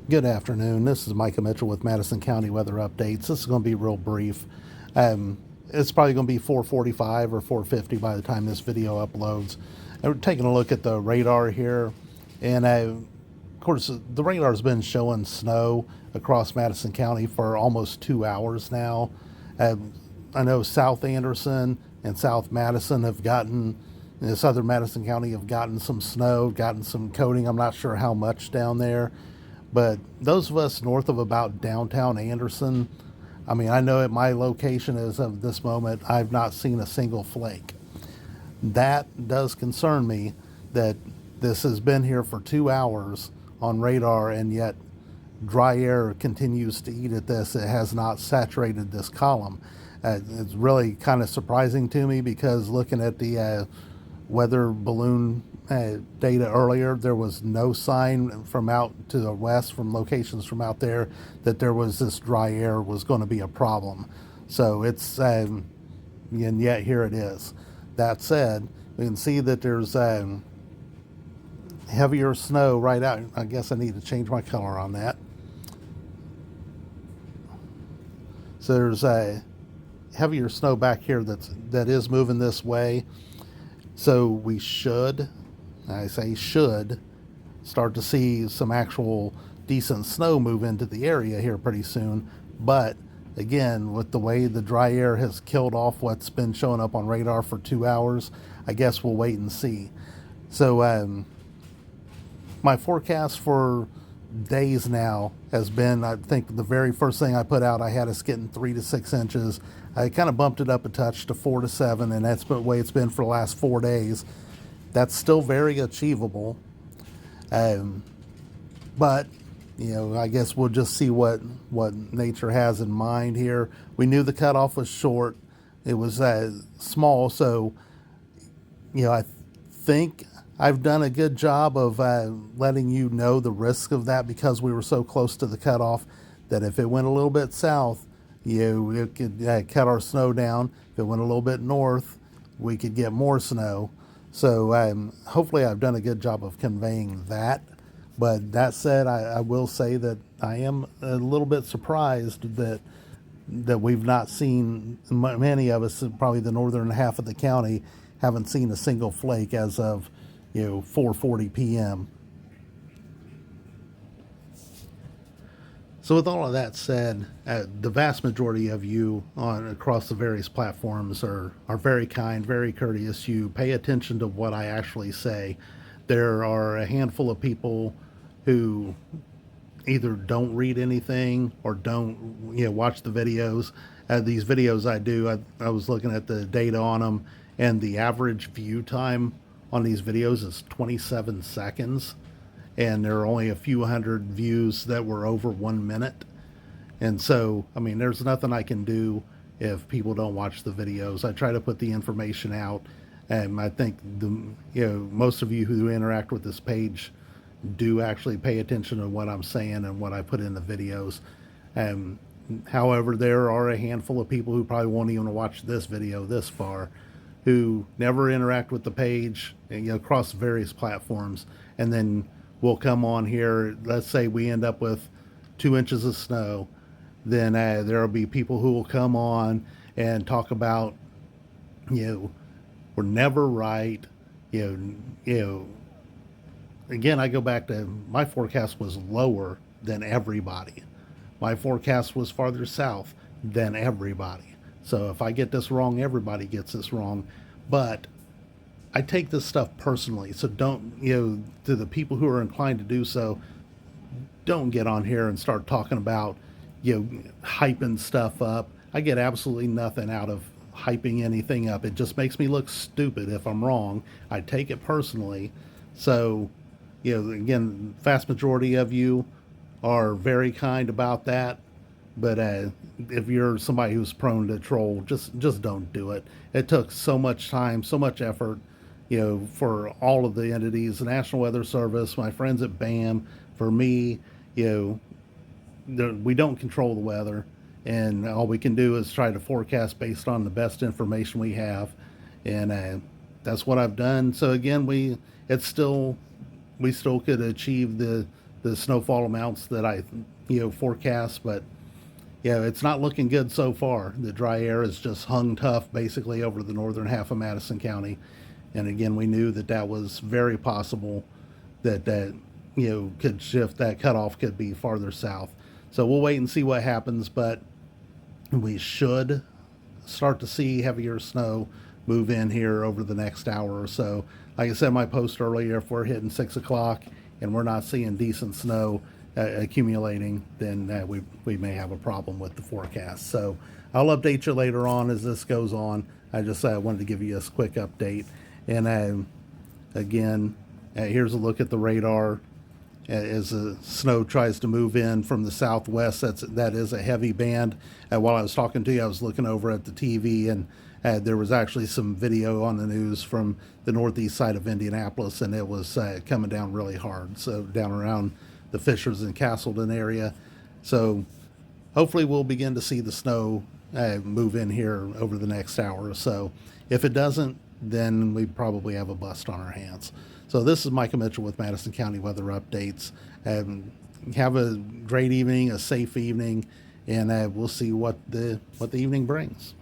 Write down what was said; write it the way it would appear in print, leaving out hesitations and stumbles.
Good afternoon. This is Micah Mitchell with Madison County Weather Updates. This is going to be real brief. It's probably going to be 4:45 or 4:50 by the time this video uploads. And we're taking a look at the radar here, and of course, the radar's been showing snow across Madison County for almost 2 hours now. I know South Anderson and South Madison have gotten, Southern Madison County have gotten some snow, gotten some coating. I'm not sure how much down there. But those of us north of about downtown Anderson, I mean, I know at my location as of this moment, I've not seen a single flake. That does concern me that this has been here for 2 hours on radar, and yet dry air continues to eat at this. It has not saturated this column. It's really kind of surprising to me because looking at the weather balloon data earlier, there was no sign from out to the west, from locations from out there, that there was this dry air was going to be a problem. So it's, and yet here it is. That said, we can see that there's heavier snow right out. I guess I need to change my color on that. So there's a heavier snow back here that is moving this way. So we should, I say should, start to see some actual decent snow move into the area here pretty soon. But again, with the way the dry air has killed off what's been showing up on radar for 2 hours, I guess we'll wait and see. So my forecast for days now has been, I think the very first thing I put out, I had us getting 3 to 6 inches. I kind of bumped it up a touch to 4 to 7, and that's the way it's been for the last 4 days. That's still very achievable. But, I guess we'll just see what nature has in mind here. We knew the cutoff was short. It was small, so, I think I've done a good job of letting you know the risk of that because we were so close to the cutoff that if it went a little bit south, it could cut our snow down. If it went a little bit north, we could get more snow. So hopefully I've done a good job of conveying that. But that said, I will say that I am a little bit surprised that we've not seen, many of us, probably the northern half of the county, haven't seen a single flake as of 4:40 p.m. So with all of that said, the vast majority of you across the various platforms are very kind, very courteous. You pay attention to what I actually say. There are a handful of people who either don't read anything or don't watch the videos. These videos I do, I was looking at the data on them, and the average view time on these videos is 27 seconds. And there are only a few hundred views that were over 1 minute. And so, I mean, there's nothing I can do if people don't watch the videos. I try to put the information out, and I think most of you who interact with this page do actually pay attention to what I'm saying and what I put in the videos. However, there are a handful of people who probably won't even watch this video this far, who never interact with the page across various platforms, and then we'll come on here. Let's say we end up with 2 inches of snow, then there will be people who will come on and talk about, we're never right. Again, I go back to my forecast was lower than everybody. My forecast was farther south than everybody. So if I get this wrong, everybody gets this wrong. But I take this stuff personally, so don't, to the people who are inclined to do so, don't get on here and start talking about, hyping stuff up. I get absolutely nothing out of hyping anything up. It just makes me look stupid if I'm wrong. I take it personally. So, again, vast majority of you are very kind about that. But if you're somebody who's prone to troll, just don't do it. It took so much time, so much effort, for all of the entities, the National Weather Service, my friends at BAM, for me, we don't control the weather, and all we can do is try to forecast based on the best information we have, and that's what I've done. So again, we still could achieve the the snowfall amounts that I forecast, but yeah, it's not looking good so far. The dry air has just hung tough basically over the northern half of Madison County. And again, we knew that that was very possible that could shift, that cutoff could be farther south. So we'll wait and see what happens, but we should start to see heavier snow move in here over the next hour or so. Like I said in my post earlier, if we're hitting 6 o'clock and we're not seeing decent snow accumulating, then we may have a problem with the forecast. So I'll update you later on as this goes on. I just wanted to give you a quick update. And again, here's a look at the radar as the snow tries to move in from the southwest. That is a heavy band. While I was talking to you, I was looking over at the TV, and there was actually some video on the news from the northeast side of Indianapolis, and it was coming down really hard. So down around the Fishers and Castleton area. So hopefully we'll begin to see the snow move in here over the next hour or so. If it doesn't, then we probably have a bust on our hands. So this is Micah Mitchell with Madison County Weather Updates. Have a great evening, a safe evening, and we'll see what the evening brings.